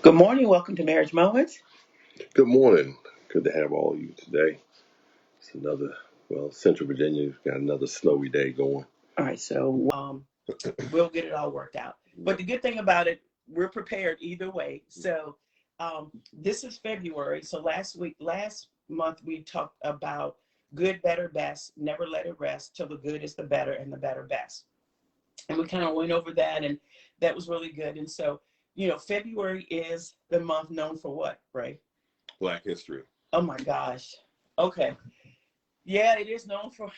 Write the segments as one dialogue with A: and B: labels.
A: Good morning. Welcome to Marriage Moments.
B: Good morning. Good to have all of you today. It's Central Virginia's got another snowy day going.
A: All right, so we'll get it all worked out. But
B: Yep.
A: the good thing about it, we're prepared either way. So this is February. So last month, we talked about good, better, best. Never let it rest till the good is the better and the better best. And we kind of went over that, and that was really good. And so, February is the month known for what, Ray?
B: Black history.
A: Oh my gosh. Okay. Yeah, it is known for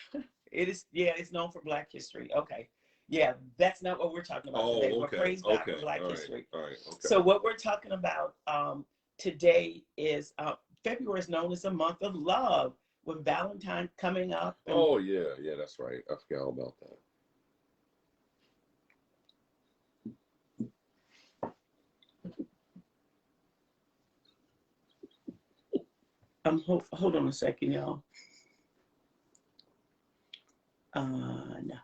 A: it's known for Black history. Okay. Yeah, that's not what we're talking about today.
B: Oh,
A: But
B: okay.
A: praise God for
B: Okay.
A: Black
B: All right.
A: history.
B: All right. Okay.
A: So what we're talking about today is February is known as a month of love with Valentine coming up. And
B: Oh, yeah. Yeah, that's right. I forgot all about that.
A: hold on a second, y'all. No.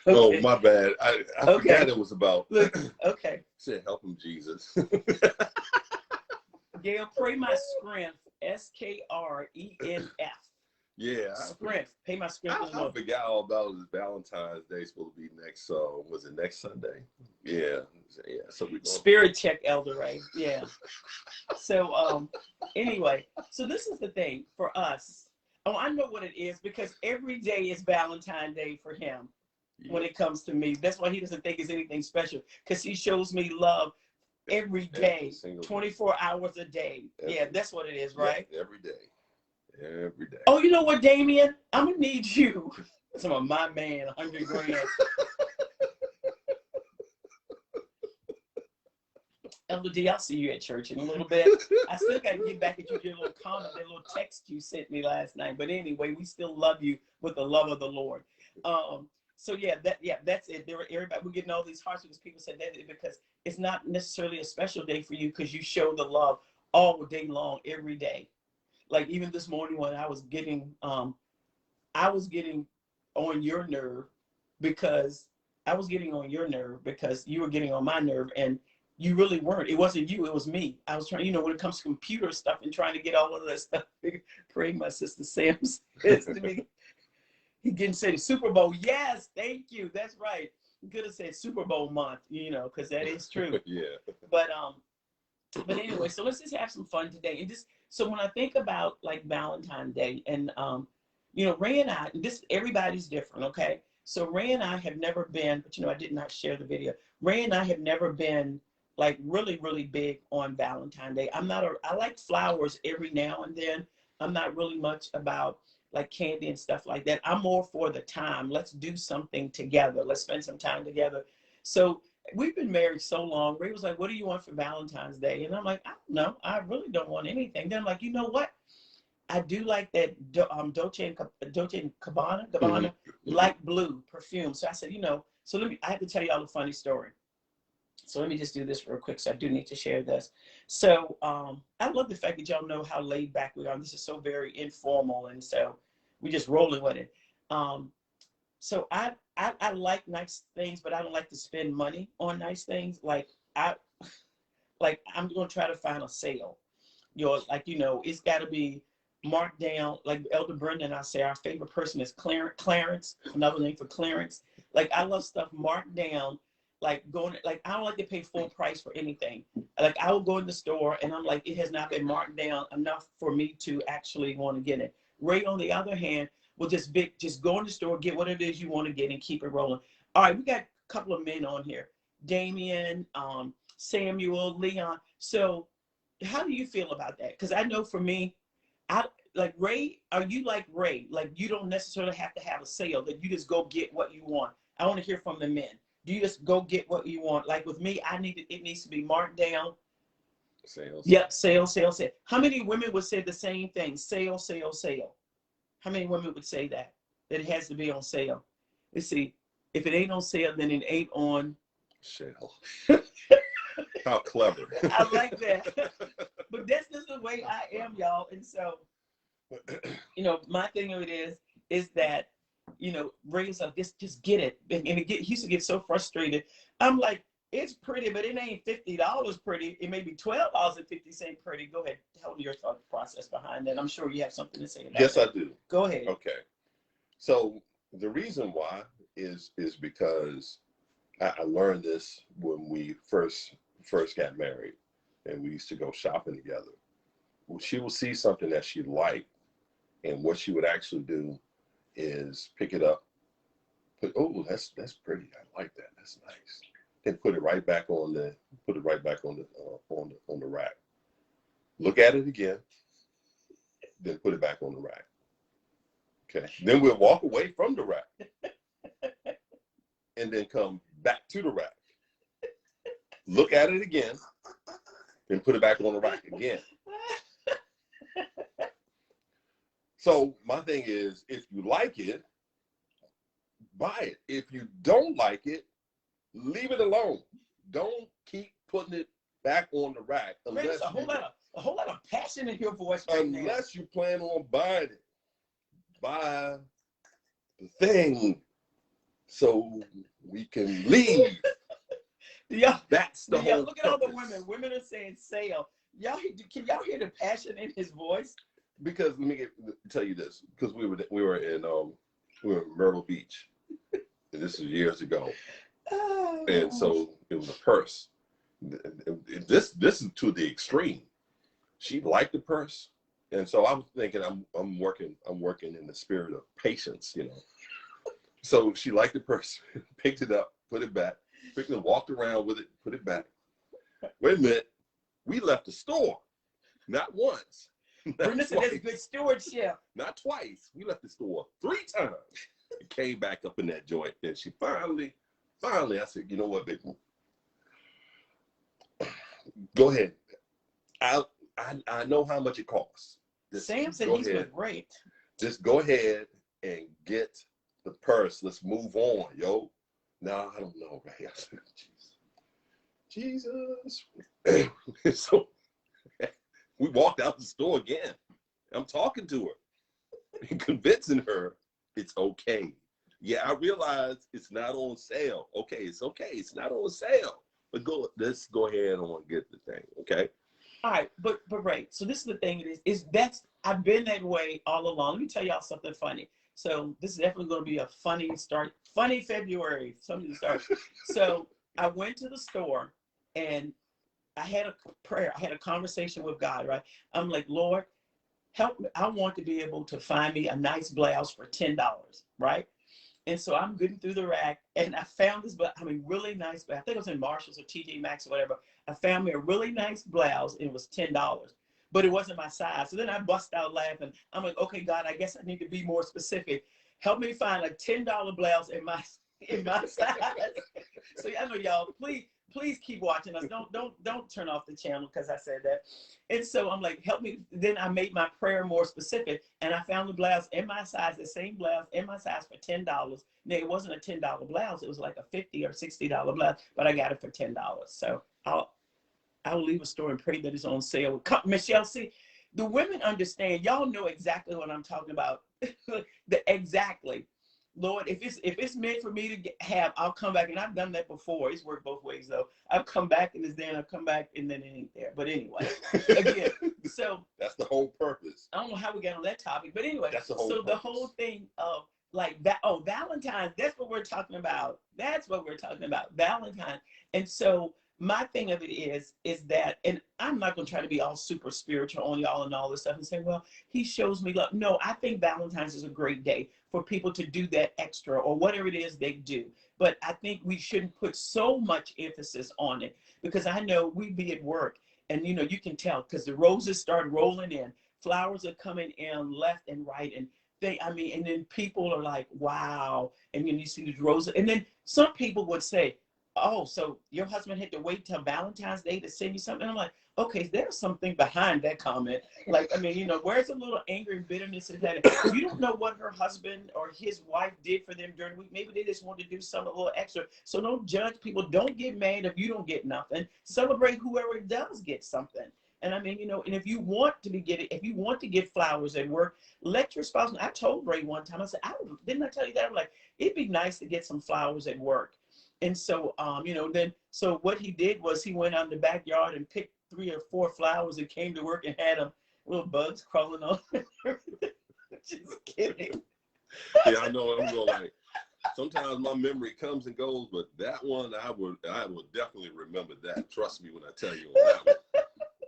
B: Oh,
A: Okay.
B: my bad. I forgot
A: Okay.
B: it was about.
A: Look, okay.
B: Said help him, Jesus.
A: Gail, pray my strength. Skrenf.
B: Yeah.
A: Strength. Pay my strength in the
B: I
A: Lord.
B: forgot all about it. Valentine's Day supposed to be next. Was it next Sunday? Yeah. Yeah. So we going.
A: Spirit check, Elder Ray. Yeah. So anyway, so this is the thing for us. Oh, I know what it is because every day is Valentine's Day for him when
B: Yeah.
A: it comes to me. That's why he doesn't think it's anything special because he shows me love every
B: Every
A: day,
B: single day.
A: 24 hours a day. Yeah,
B: Every,
A: that's what it is,
B: yep,
A: right?
B: every day. Every day.
A: Oh, you know what, Damien? I'm gonna need you. Some of my man, 100 grand. Elder D, I'll see you at church in a little bit. I still got to get back at you, your little comment, that little text you sent me last night. But anyway, we still love you with the love of the Lord. So that's it. There were everybody. We're getting all these hearts because people said that because it's not necessarily a special day for you because you show the love all day long, every day. Like even this morning when I was getting on your nerve because you were getting on my nerve and you really weren't. It wasn't you, it was me. I was trying, when it comes to computer stuff and trying to get all of that stuff. Praying my sister Sam says to me, he didn't say the Super Bowl. Yes, thank you. That's right. You could have said Super Bowl month, because that is true.
B: Yeah.
A: But anyway, so let's just have some fun today. And just so when I think about like Valentine's Day and Ray and I, this everybody's different, okay? So Ray and I have never been, but I did not share the video. Ray and I have never been like really, really big on Valentine's Day. I like flowers every now and then. I'm not really much about like candy and stuff like that. I'm more for the time. Let's do something together. Let's spend some time together. So we've been married so long. Ray was like, "What do you want for Valentine's Day?" And I'm like, "I don't know. I really don't want anything." Then I'm like, "You know what? I do like that Dolce and Gabbana light blue perfume." So I said, so I have to tell you all a funny story. So let me just do this real quick. So I do need to share this. So I love the fact that y'all know how laid back we are. This is so very informal, and so we just rolling with it. Um, so I like nice things, but I don't like to spend money on nice things. I I'm gonna try to find a sale. It's got to be marked down. Like Elder Brenda and I say, our favorite person is Clarence. Another name for Clarence. Like I love stuff marked down. I don't like to pay full price for anything. Like I will go in the store and I'm like, it has not been marked down enough for me to actually want to get it. Ray, on the other hand, will just go in the store, get whatever it is you want to get, and keep it rolling. All right, we got a couple of men on here, Damien, Samuel, Leon. So how do you feel about that? Because I know for me, I like Ray. Are you like Ray? Like you don't necessarily have to have a sale. That you just go get what you want. I want to hear from the men. Do you just go get what you want? Like with me, it needs to be marked down.
B: Sales.
A: Yep, sale, sale, sale. How many women would say the same thing? Sale, sale, sale. How many women would say that? That it has to be on sale. Let's see. If it ain't on sale, then it ain't on.
B: Shell. How clever.
A: I like that. But that's just the way I am, y'all. And so, my thing of it is that Ray's like, just get it. And he used to get so frustrated. I'm like, it's pretty, but it ain't $50 pretty. It may be $12.50 pretty. Go ahead. Tell me your thought process behind that. I'm sure you have something to say about
B: Yes,
A: that.
B: I do.
A: Go ahead.
B: Okay. So the reason why is because I learned this when we first got married, and we used to go shopping together. She will see something that she liked, and what she would actually do is pick it up, that's pretty. I like that. That's nice. Then put it right back on the rack. Look at it again, then put it back on the rack. Okay. Then we'll walk away from the rack, and then come back to the rack. Look at it again, then put it back on the rack again. So my thing is, if you like it, buy it. If you don't like it, leave it alone. Don't keep putting it back on the rack unless
A: There's a whole lot of passion in your voice right now.
B: Unless you plan on buying it. Buy the thing so we can leave.
A: Yeah,
B: that's the whole.
A: Look at all the women. Women are saying sale. Can y'all hear the passion in his voice?
B: Because let me tell you this. Because we were in Myrtle Beach, and this was years ago.
A: Oh.
B: And so it was a purse. This is to the extreme. She liked the purse, and so I was thinking, I'm working in the spirit of patience, So she liked the purse, picked it up, put it back, walked around with it, put it back. Wait a minute, we left the store, not once.
A: That's good stewardship.
B: Not twice. We left the store 3 times. It came back up in that joint, and she finally, I said, you know what, baby? Go ahead. I know how much it costs.
A: Sam said he's with Ray.
B: Just go ahead and get the purse. Let's move on, yo. No, I don't know, Ray. I said, Jesus. So we walked out the store again. I'm talking to her and convincing her it's okay. Yeah, I realize it's not on sale. Okay, it's okay. It's not on sale. But let's go ahead and get the thing, okay?
A: All right, but Ray, so this is the thing I've been that way all along. Let me tell y'all something funny. So this is definitely going to be a funny February, something to start. So I went to the store and I had a prayer. I had a conversation with God, right? I'm like, Lord, help me. I want to be able to find me a nice blouse for $10, right? And so I'm getting through the rack and I found this, really nice, I think it was in Marshalls or TJ Maxx or whatever. I found me a really nice blouse and it was $10, but it wasn't my size. So then I bust out laughing. I'm like, okay, God, I guess I need to be more specific. Help me find a $10 blouse in my size. So I know y'all, please keep watching us. Don't turn off the channel because I said that. And so I'm like, help me. Then I made my prayer more specific and I found the blouse in my size, the same blouse in my size for $10. Now it wasn't a $10 blouse. It was like a $50 or $60 blouse, but I got it for $10. So I'll leave a store and pray that it's on sale. Michelle, see, the women understand. Y'all know exactly what I'm talking about. Exactly. Lord, if it's meant for me to have, I'll come back. And I've done that before. It's worked both ways, though. I've come back and it's there, and I've come back and then it ain't there. But anyway, again, so.
B: That's the whole purpose.
A: I don't know how we got on that topic, but anyway.
B: That's the whole purpose.
A: The whole thing of like that, Valentine's, that's what we're talking about. That's what we're talking about, Valentine's. And so my thing of it is that, and I'm not going to try to be all super spiritual on y'all and all this stuff and say, well, he shows me love. No, I think Valentine's is a great day for people to do that extra or whatever it is they do. But I think we shouldn't put so much emphasis on it because I know we be at work and, you can tell because the roses start rolling in. Flowers are coming in left and right. And and then people are like, wow. And then you see these roses. And then some people would say, oh, so your husband had to wait till Valentine's Day to send you something? I'm like, okay, there's something behind that comment. Like, where's a little anger and bitterness in that? You don't know what her husband or his wife did for them during the week. Maybe they just wanted to do something a little extra. So don't judge people. Don't get mad if you don't get nothing. Celebrate whoever does get something. And I mean, you know, and if you want to if you want to get flowers at work, let your spouse know. I told Ray one time, I said, didn't I tell you that? I'm like, it'd be nice to get some flowers at work. And so, you know, so what he did was he went out in the backyard and picked 3 or 4 flowers and came to work and had them little bugs crawling on. Just kidding.
B: Yeah, I know. I'm going like, sometimes my memory comes and goes, but that one I will definitely remember that. Trust me when I tell you on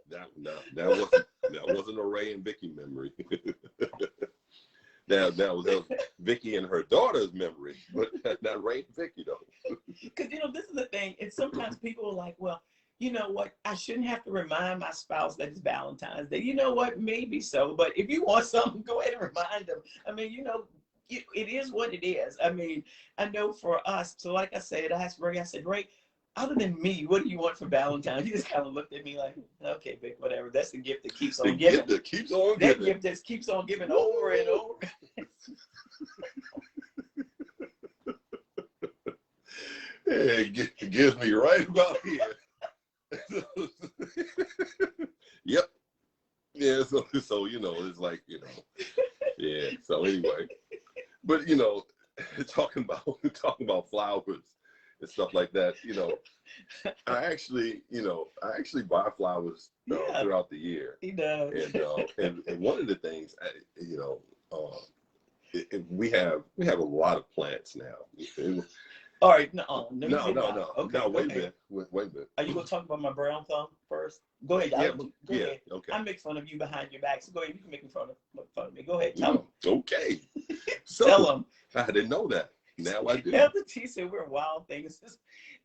B: that one. That wasn't a Ray and Vicky memory. that was Vicky and her daughter's memory, but not Ray and Vicky though.
A: Because you know, this is the thing. And sometimes people are like, well, you know what? I shouldn't have to remind my spouse that it's Valentine's Day. You know what? Maybe so. But if you want something, go ahead and remind them. I mean, you know, it is what it is. I mean, I know for us, so like I said, I asked Ray, I said, Ray, other than me, what do you want for Valentine's? He just kind of looked at me like, okay, Vic, whatever. That's the gift that keeps on giving.
B: Gift that keeps on
A: that
B: giving.
A: gift that keeps on giving over and over.
B: It gives me right about here. Yep. Yeah, so you know, it's like, you know, yeah. So anyway, but you know, talking about flowers and stuff like that, you know, I actually buy flowers throughout the year.
A: He does.
B: And one of the things, you know, we have a lot of plants now.
A: All right, no.
B: Okay, wait a minute.
A: Are you gonna talk about my brown thumb first? Go ahead. Go ahead. Okay. I make fun of you behind your back, so go ahead. You can make fun of me. Go ahead. Tell them.
B: Okay. So,
A: tell them.
B: I didn't know that. Now I do.
A: Elder T said we're wild things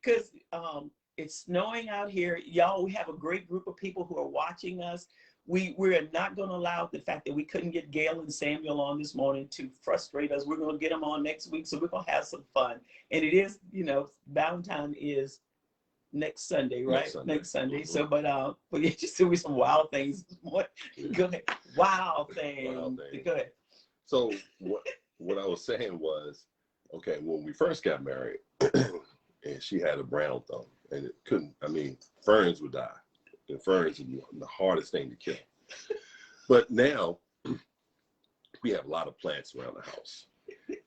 A: because it's snowing out here, y'all. We have a great group of people who are watching us. We're not going to allow the fact that we couldn't get Gail and Samuel on this morning to frustrate us. We're going to get them on next week, so we're going to have some fun. And it is, you know, Valentine is next Sunday, right? Next Sunday. Mm-hmm. So, but yeah, just doing some wild things. Go ahead. Wild things. Go ahead.
B: So what I was saying was, okay, when we first got married, and she had a brown thumb, and it couldn't. I mean, ferns would die. And ferns are the hardest thing to kill. But now we have a lot of plants around the house.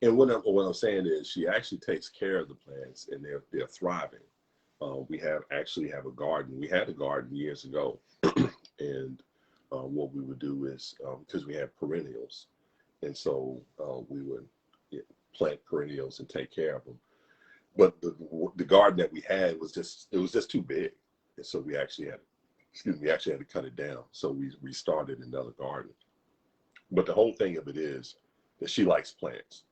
B: And what I'm saying is she actually takes care of the plants and they're thriving. We actually have a garden. We had a garden years ago. And what we would do is, because we have perennials, and so we would plant perennials and take care of them. But the garden that we had was just too big. And so we actually had to cut it down. So we restarted another garden. But the whole thing of it is that she likes plants.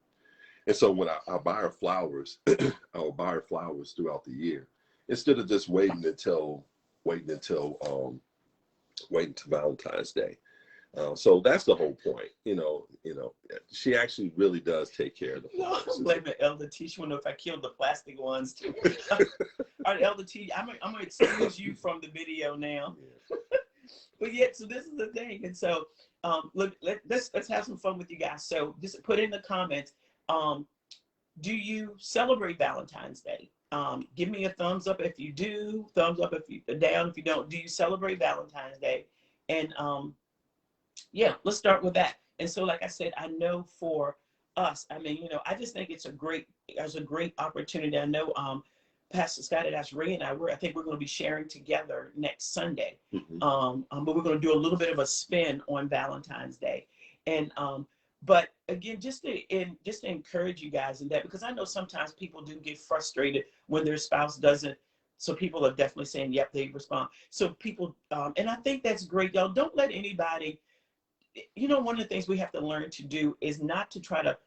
B: And so when I buy her flowers, I will buy her flowers throughout the year instead of just waiting until Valentine's Day. So that's the whole point. You know, she actually really does take care of the flowers.
A: No, I'm blaming Elder T. She wonder if I killed the plastic ones too. All right, Elder T, I'm gonna excuse you from the video now. Yeah. But yeah, so this is the thing, and so look, let's have some fun with you guys. So just put in the comments. Do you celebrate Valentine's Day? Give me a thumbs up if you do. Thumbs up if you down if you don't. Do you celebrate Valentine's Day? And yeah, let's start with that. And so, like I said, I know for us, I mean, you know, I just think it's a great opportunity. I know Pastor Scott had asked Ray and I think we're going to be sharing together next Sunday. Mm-hmm. But we're going to do a little bit of a spin on Valentine's Day. And but again, just to encourage you guys in that, because I know sometimes people do get frustrated when their spouse doesn't. So people are definitely saying, yep, they respond. So people, and I think that's great. Y'all don't let anybody, you know, one of the things we have to learn to do is not to try to,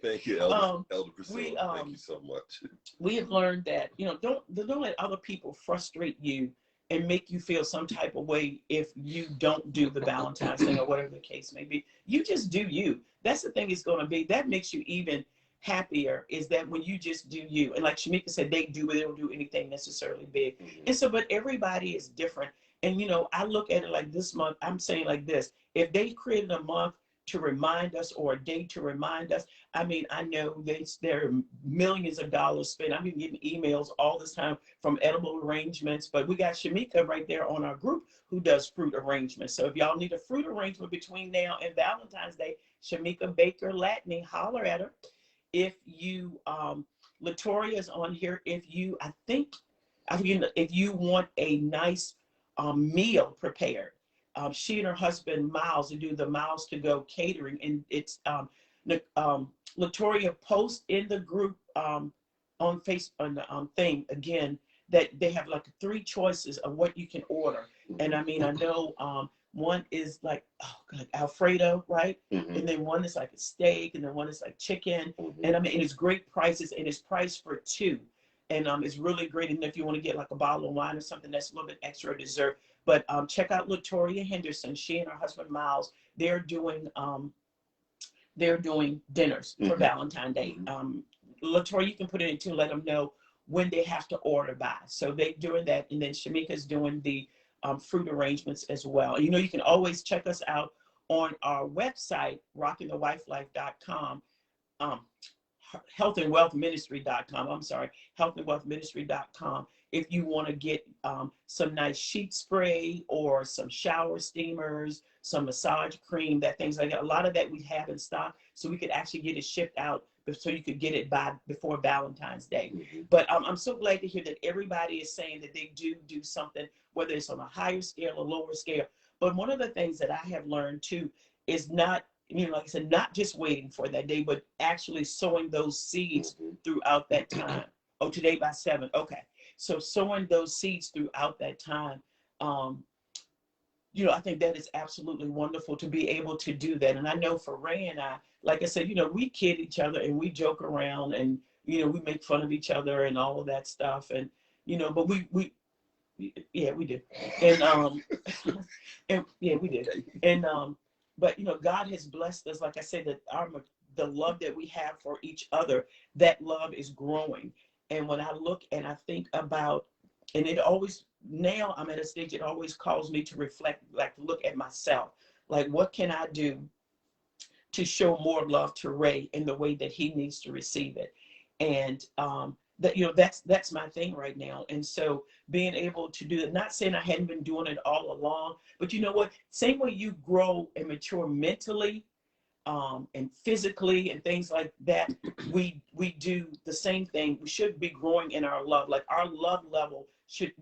B: Thank you, Elder Priscilla. Thank you so much.
A: We have learned that, you know, don't let other people frustrate you and make you feel some type of way if you don't do the Valentine's thing or whatever the case may be. You just do you. That's the thing it's going to be. That makes you even happier, is that when you just do you. And like Shamika said, they do, but they don't do anything necessarily big. Mm-hmm. And so, but everybody is different. And, you know, I look at it like this month, I'm saying like this: if they created a month to remind us or a day to remind us. I mean, I know there are millions of dollars spent. I'm getting emails all this time from edible arrangements, but we got Shamika right there on our group who does fruit arrangements. So if y'all need a fruit arrangement between now and Valentine's Day, Shamika Baker Latney, holler at her. If you, Latoria is on here. If you, if you want a nice meal prepared, she and her husband Miles to do the Miles to Go catering, and it's Latoria post in the group on Facebook on the thing again that they have like 3 choices of what you can order, and I mean I know one is like, oh God, Alfredo, right?
B: Mm-hmm.
A: And then one is like a steak, and then one is like chicken,
B: Mm-hmm.
A: and I mean it's great prices, and it's priced for 2. And it's really great. And if you want to get like a bottle of wine or something, that's a little bit extra dessert. But check out Latoria Henderson. She and her husband Miles, they're doing dinners for Valentine's Day. Latoria, you can put it in to let them know when they have to order by. So they're doing that, and then Shamika's doing the fruit arrangements as well. And, you can always check us out on our website, rockingthewifelife.com. healthandwealthministry.com. I'm sorry, healthandwealthministry.com. If you want to get some nice sheet spray or some shower steamers, some massage cream, that things like that. A lot of that we have in stock, so we could actually get it shipped out so you could get it before Valentine's Day. But I'm so glad to hear that everybody is saying that they do something, whether it's on a higher scale or lower scale. But one of the things that I have learned too is not, like I said, not just waiting for that day, but actually sowing those seeds throughout that time. Oh, today by 7. Okay. So sowing those seeds throughout that time, I think that is absolutely wonderful to be able to do that. And I know for Ray and I, like I said, we kid each other and we joke around and, we make fun of each other and all of that stuff. And, but yeah, we did. And, and yeah, we did. And, but God has blessed us. Like I said, that the love that we have for each other, that love is growing. And when I look and I think about, and it always, now I'm at a stage, it always calls me to reflect, like look at myself, like what can I do to show more love to Ray in the way that he needs to receive it. And that's my thing right now. And so being able to do it, not saying I hadn't been doing it all along, but you know what, same way you grow and mature mentally and physically and things like that, we do the same thing. We should be growing in our love. Like our love should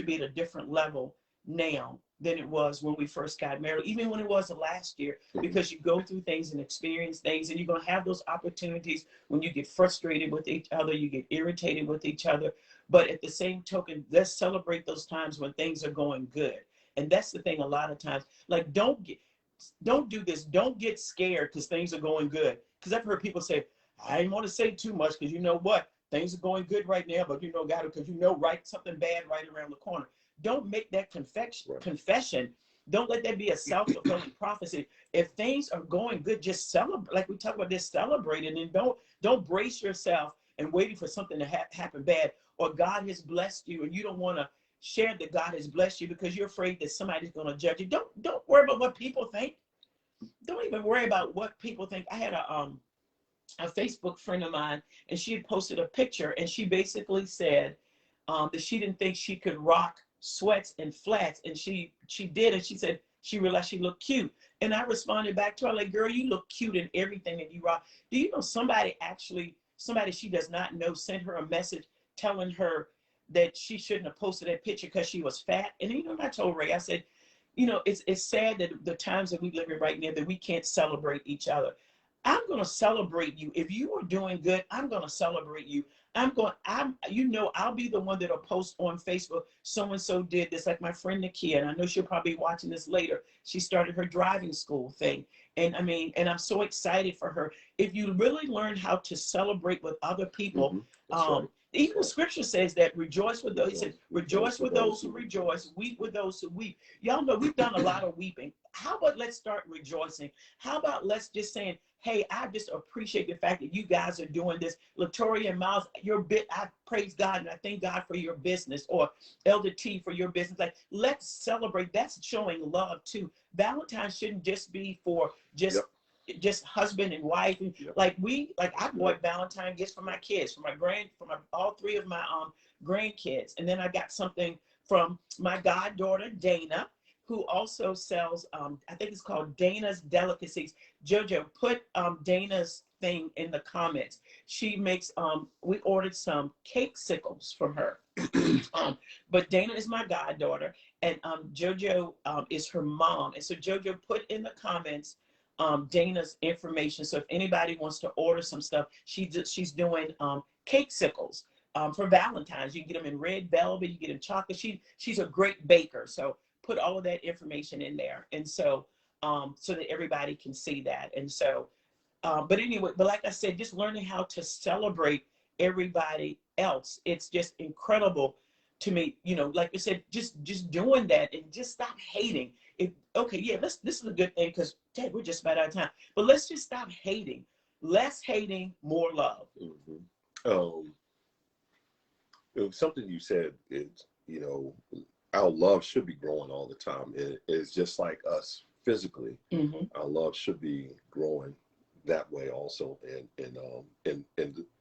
A: be at a different level now than it was when we first got married, even when it was the last year, because you go through things and experience things, and you're going to have those opportunities when you get frustrated with each other, you get irritated with each other. But at the same token, let's celebrate those times when things are going good. And that's the thing, a lot of times, like don't do this. Don't get scared because things are going good. Because I've heard people say, I didn't want to say too much because you know what? Things are going good right now, but God, because right, something bad right around the corner. Don't make that confession. Don't let that be a self-fulfilling prophecy. If things are going good, just celebrate. Like we talk about this, celebrate it, and don't brace yourself and waiting for something to happen bad. Or God has blessed you, and you don't want to share that God has blessed you because you're afraid that somebody's going to judge you. Don't worry about what people think. Don't even worry about what people think. I had a Facebook friend of mine, and she had posted a picture, and she basically said that she didn't think she could rock sweats and flats, and she did, and she said she realized she looked cute. And I responded back to her like, girl, you look cute in everything that you rock. Do you know somebody she does not know sent her a message telling her that she shouldn't have posted that picture because she was fat? And I told Ray, I said, it's sad that the times that we live in right now that we can't celebrate each other. I'm going to celebrate you. If you are doing good, I'm going to celebrate you. I'll be the one that'll post on Facebook, so-and-so did this, like my friend Nakia, and I know she'll probably be watching this later. She started her driving school thing. And I'm so excited for her. If you really learn how to celebrate with other people, right. Even the scripture says that rejoice with those. He said, rejoice with those who rejoice, weep with those who weep. Y'all know we've done a lot of weeping. How about let's start rejoicing? How about let's just saying, hey, I just appreciate the fact that you guys are doing this. Latoria and Miles, I praise God and I thank God for your business, or Elder T for your business. Like, let's celebrate. That's showing love too. Valentine's shouldn't just be for just just husband and wife. And
B: Yep.
A: like I bought Valentine gifts for my kids, for all three of my grandkids. And then I got something from my goddaughter, Dana, who also sells, I think it's called Dana's Delicacies. Jojo, put Dana's thing in the comments. She makes, we ordered some cake sickles from her. But Dana is my goddaughter, and Jojo is her mom. And so Jojo, put in the comments Dana's information. So if anybody wants to order some stuff, she's doing cake sickles for Valentine's. You can get them in red velvet, you get them chocolate. She's a great baker. So put all of that information in there, and so so that everybody can see that. And so, but anyway, but like I said, just learning how to celebrate everybody else. It's just incredible to me, you know, like I said, just doing that and just stop hating. If okay, yeah, this is a good thing because Dad, we're just about out of time. But let's just stop hating. Less hating, more love.
B: Mm-hmm. It was something you said is, you know, our love should be growing all the time. It's just like us physically.
A: Mm-hmm.
B: Our love should be growing that way also in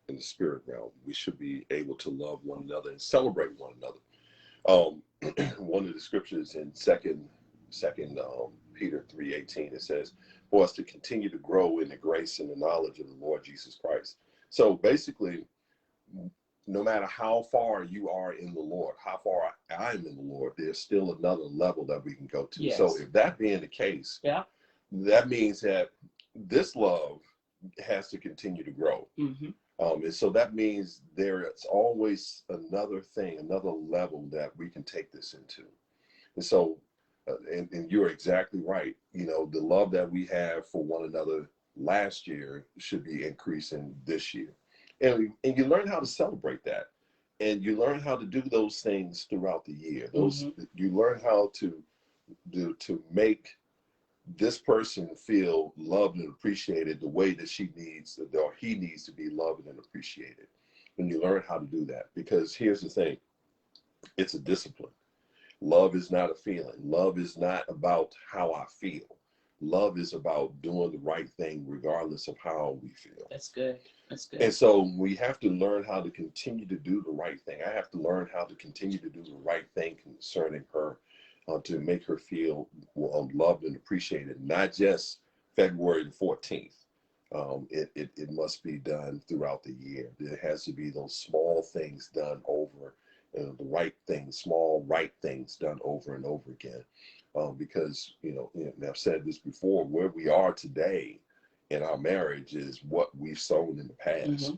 B: the spirit realm. We should be able to love one another and celebrate one another. One of the scriptures in second Peter 3:18, it says for us to continue to grow in the grace and the knowledge of the Lord Jesus Christ. So basically, no matter how far you are in the Lord, how far I'm in the Lord, there's still another level that we can go to.
A: Yes.
B: So if that being the case,
A: yeah,
B: that means that this love has to continue to grow.
A: Mm-hmm.
B: And so that means there is always another thing, another level that we can take this into. And so, and you're exactly right. You know, the love that we have for one another last year should be increasing this year. And you learn how to celebrate that. And you learn how to do those things throughout the year. You learn how to make this person feel loved and appreciated the way that she needs, or he needs to be loved and appreciated. And you learn how to do that, because here's the thing, it's a discipline. Love is not a feeling. Love is not about how I feel. Love is about doing the right thing regardless of how we feel.
A: That's good. That's good.
B: And so we have to learn how to continue to do the right thing. I have to learn how to continue to do the right thing concerning her, to make her feel loved and appreciated, not just February the 14th. It must be done throughout the year. There has to be those small things done over, the right things, small right things done over and over again. Because, and I've said this before, where we are today in our marriage is what we've sown in the past. Mm-hmm.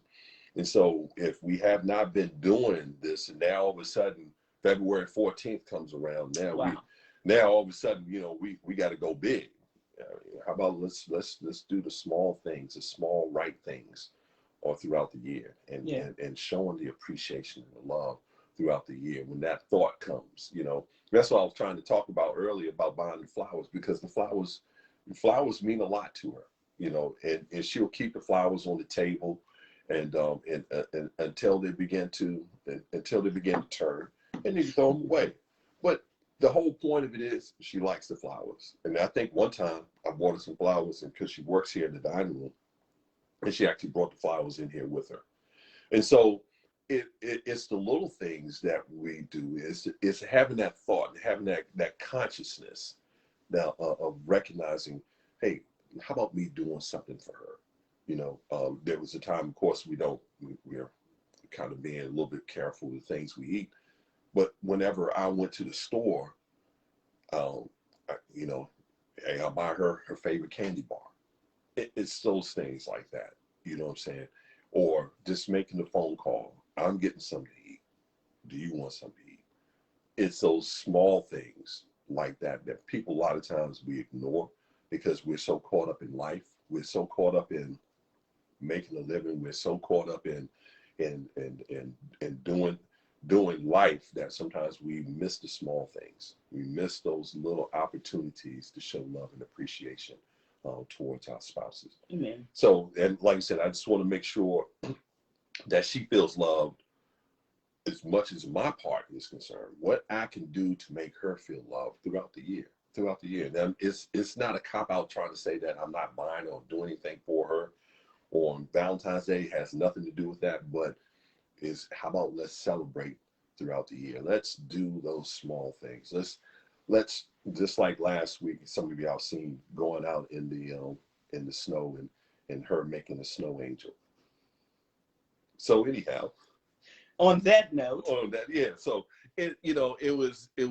B: And so if we have not been doing this, and now all of a sudden February 14th comes around, now all of a sudden, we got to go big. How about let's do the small things, the small right things all throughout the year, and showing the appreciation and the love throughout the year. When that thought comes, that's what I was trying to talk about earlier about buying the flowers, because the flowers mean a lot to her, and she'll keep the flowers on the table and until they begin to turn, and then you throw them away. But the whole point of it is she likes the flowers. And I think one time I bought her some flowers, and because she works here in the dining room, and she actually brought the flowers in here with her. And so it's the little things that we do. It's having that thought and having that consciousness now of recognizing, hey, how about me doing something for her? There was a time, of course, we're kind of being a little bit careful with the things we eat. But whenever I went to the store, I'll buy her favorite candy bar. It's those things like that, you know what I'm saying? Or just making the phone call. I'm getting something to eat. Do you want something to eat? It's those small things like that people a lot of times we ignore because we're so caught up in life. We're so caught up in making a living. We're so caught up in doing life that sometimes we miss the small things. We miss those little opportunities to show love and appreciation towards our spouses.
A: Amen.
B: So, and like I said, I just want to make sure that she feels loved as much as my part is concerned. What I can do to make her feel loved throughout the year. throughout the year. Now, it's not a cop out trying to say that I'm not buying or doing anything for her on Valentine's Day. It has nothing to do with that, but is how about let's celebrate throughout the year. Let's do those small things. Let's just like last week, some of y'all seen going out in the snow and her making a snow angel. So anyhow,
A: On that note,
B: yeah. So it was there.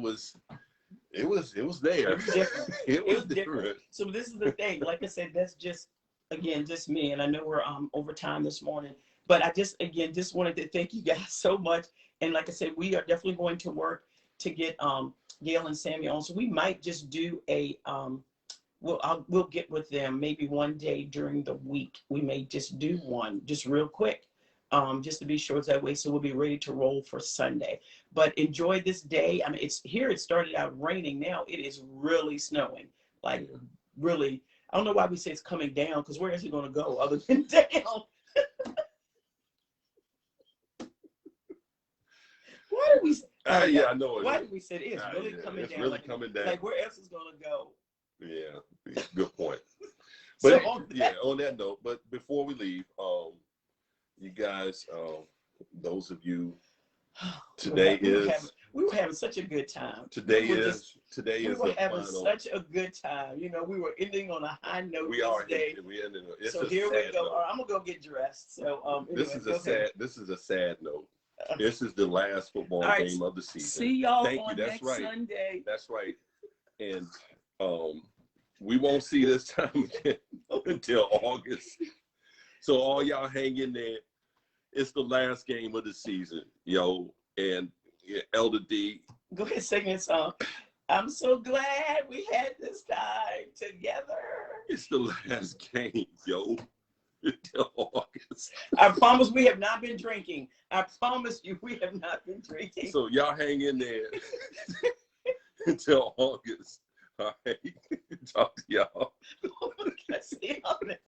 A: it was different.
B: It was different.
A: So this is the thing. Like I said, that's just again just me, and I know we're over time this morning, but I just wanted to thank you guys so much. And like I said, we are definitely going to work to get Gail and Sammy on. So we might just do a we'll get with them maybe one day during the week. We may just do one just real quick. Just to be sure it's that way, so we'll be ready to roll for Sunday. But enjoy this day. I mean, it's here. It started out raining. Now it is really snowing. Like really, I don't know why we say it's coming down, because where is it going to go other than down? Why did we?
B: Yeah, I know.
A: Why did we say it's really coming
B: it's
A: down?
B: really
A: like,
B: coming down.
A: Like where else is going to go?
B: Yeah, good point.
A: So
B: But on that note, but before we leave, you guys, those of you, today
A: we were having such a good time.
B: Today
A: we
B: is
A: were having
B: final.
A: such a good time. You know, we were ending on a high note.
B: We are
A: day.
B: we ended. It's
A: So
B: a
A: here we
B: sad
A: go.
B: note.
A: All right, I'm gonna go get dressed. So anyway,
B: This is a sad note. This is the last football game of the season.
A: See y'all
B: Thank
A: on
B: you. That's
A: next
B: right.
A: Sunday.
B: That's right. And we won't see this time again until August. So all y'all hang in there. It's the last game of the season, yo. And Elder D,
A: Go ahead, sing this song. I'm so glad we had this time together.
B: it's the last game, yo. Until August.
A: I promise we have not been drinking. I promise you we have not been drinking.
B: So y'all hang in there until August. All right. Talk to y'all.
A: See y'all next